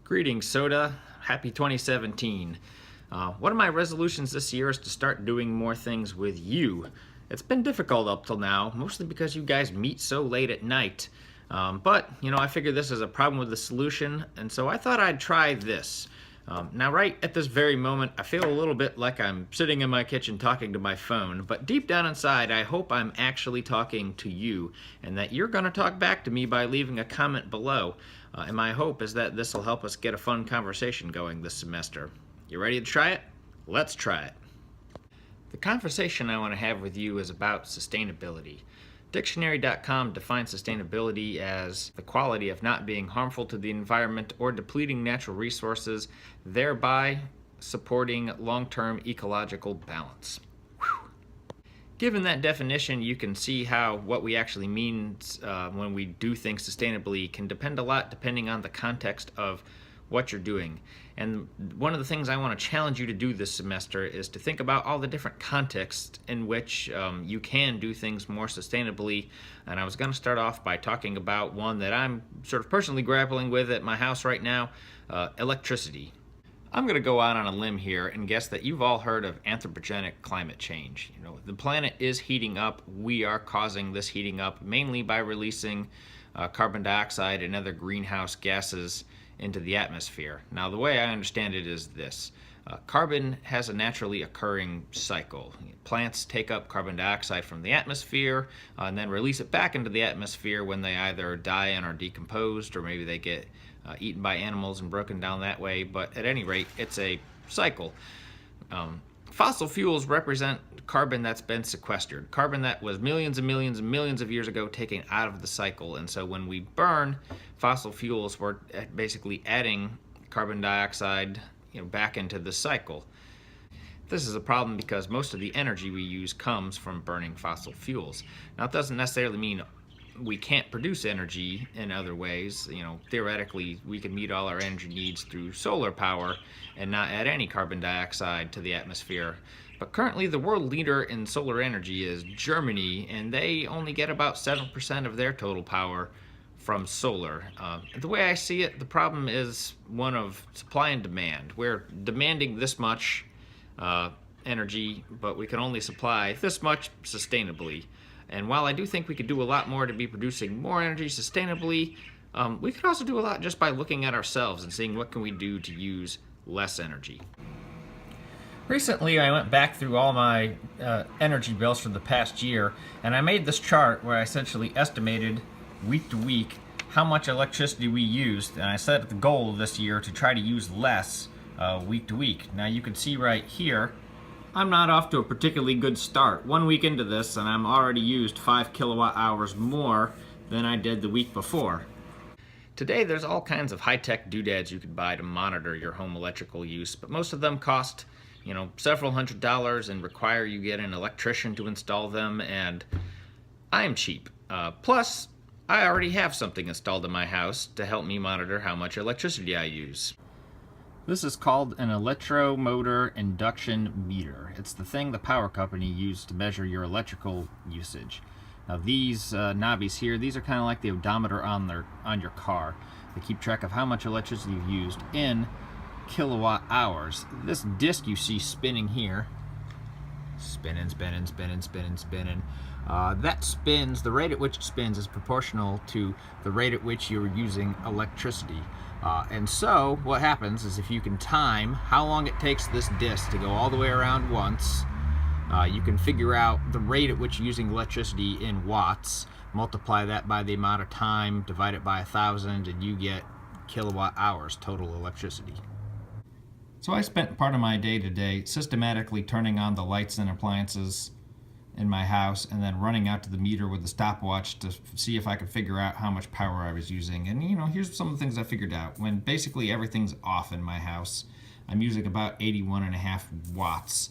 Greetings, Soda. Happy 2017. One of my resolutions this year is to start doing more things with you. It's been difficult up till now, mostly because you guys meet so late at night. But I figured this is a problem with the solution, and so I thought I'd try this. Now, right at this very moment, I feel a little bit like I'm sitting in my kitchen talking to my phone, but deep down inside, I hope I'm actually talking to you, and that you're going to talk back to me by leaving a comment below. And my hope is that this will help us get a fun conversation going this semester. You ready to try it? Let's try it. The conversation I want to have with you is about sustainability. Dictionary.com defines sustainability as the quality of not being harmful to the environment or depleting natural resources, thereby supporting long-term ecological balance. Whew. Given that definition, you can see how what we actually mean when we do things sustainably can depend a lot depending on the context of what you're doing. And one of the things I want to challenge you to do this semester is to think about all the different contexts in which you can do things more sustainably. And I was going to start off by talking about one that I'm sort of personally grappling with at my house right now, electricity. I'm going to go out on a limb here and guess that you've all heard of anthropogenic climate change. The planet is heating up. We are causing this heating up mainly by releasing carbon dioxide and other greenhouse gases into the atmosphere. Now, the way I understand it is this. Carbon has a naturally occurring cycle. Plants take up carbon dioxide from the atmosphere and then release it back into the atmosphere when they either die and are decomposed, or maybe they get eaten by animals and broken down that way. But at any rate, it's a cycle. Fossil fuels represent carbon that's been sequestered, carbon that was millions and millions and millions of years ago taken out of the cycle. And so when we burn fossil fuels, we're basically adding carbon dioxide back into the cycle. This is a problem because most of the energy we use comes from burning fossil fuels. Now, it doesn't necessarily mean we can't produce energy in other ways. Theoretically, we can meet all our energy needs through solar power and not add any carbon dioxide to the atmosphere. But currently, the world leader in solar energy is Germany, and they only get about 7% of their total power from solar. The way I see it, the problem is one of supply and demand. We're demanding this much energy, but we can only supply this much sustainably. And while I do think we could do a lot more to be producing more energy sustainably, we could also do a lot just by looking at ourselves and seeing what can we do to use less energy. Recently, I went back through all my energy bills for the past year, and I made this chart where I essentially estimated week to week how much electricity we used, and I set the goal this year to try to use less week to week. Now you can see right here, I'm not off to a particularly good start. 1 week into this, and I'm already used 5 kilowatt hours more than I did the week before. Today, there's all kinds of high-tech doodads you could buy to monitor your home electrical use, but most of them cost several $100s and require you get an electrician to install them, and I'm cheap. Plus, I already have something installed in my house to help me monitor how much electricity I use. This is called an electromotor induction meter. It's the thing the power company uses to measure your electrical usage. Now these knobbies here, these are kind of like the odometer on your car. They keep track of how much electricity you've used in kilowatt hours. This disc you see spinning here, spinning. That spins, the rate at which it spins is proportional to the rate at which you're using electricity. And so what happens is if you can time how long it takes this disc to go all the way around once, you can figure out the rate at which you're using electricity in watts, multiply that by the amount of time, divide it by 1,000, and you get kilowatt hours total electricity. So I spent part of my day today systematically turning on the lights and appliances in my house and then running out to the meter with a stopwatch to see if I could figure out how much power I was using. And here's some of the things I figured out. When basically everything's off in my house, I'm using about 81.5 watts,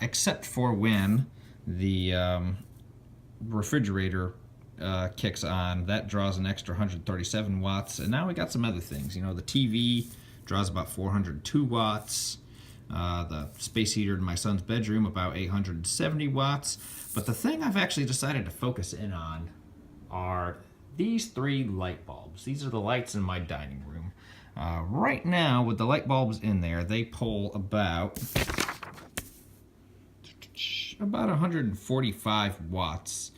except for when the refrigerator kicks on. That draws an extra 137 watts. And now we got some other things. The TV draws about 402 watts. The space heater in my son's bedroom, about 870 watts. But the thing I've actually decided to focus in on are these three light bulbs. These are the lights in my dining room. Right now, with the light bulbs in there, they pull about 145 watts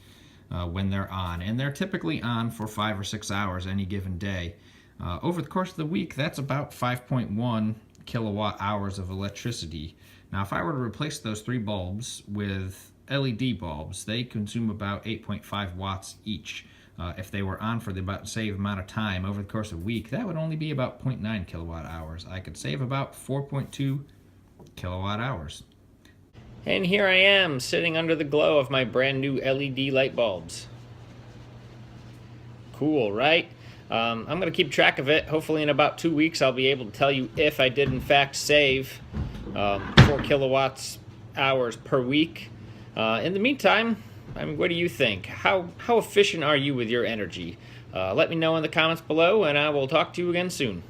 when they're on, and they're typically on for 5 or 6 hours any given day. Over the course of the week, that's about 5.1 kilowatt hours of electricity. Now, if I were to replace those 3 bulbs with LED bulbs, they consume about 8.5 watts each. If they were on for the same amount of time over the course of a week, that would only be about 0.9 kilowatt hours. I could save about 4.2 kilowatt hours. And here I am, sitting under the glow of my brand new LED light bulbs. Cool, right? I'm going to keep track of it. Hopefully in about 2 weeks I'll be able to tell you if I did in fact save 4 kilowatts hours per week. In the meantime, I mean, what do you think? How efficient are you with your energy? Let me know in the comments below, and I will talk to you again soon.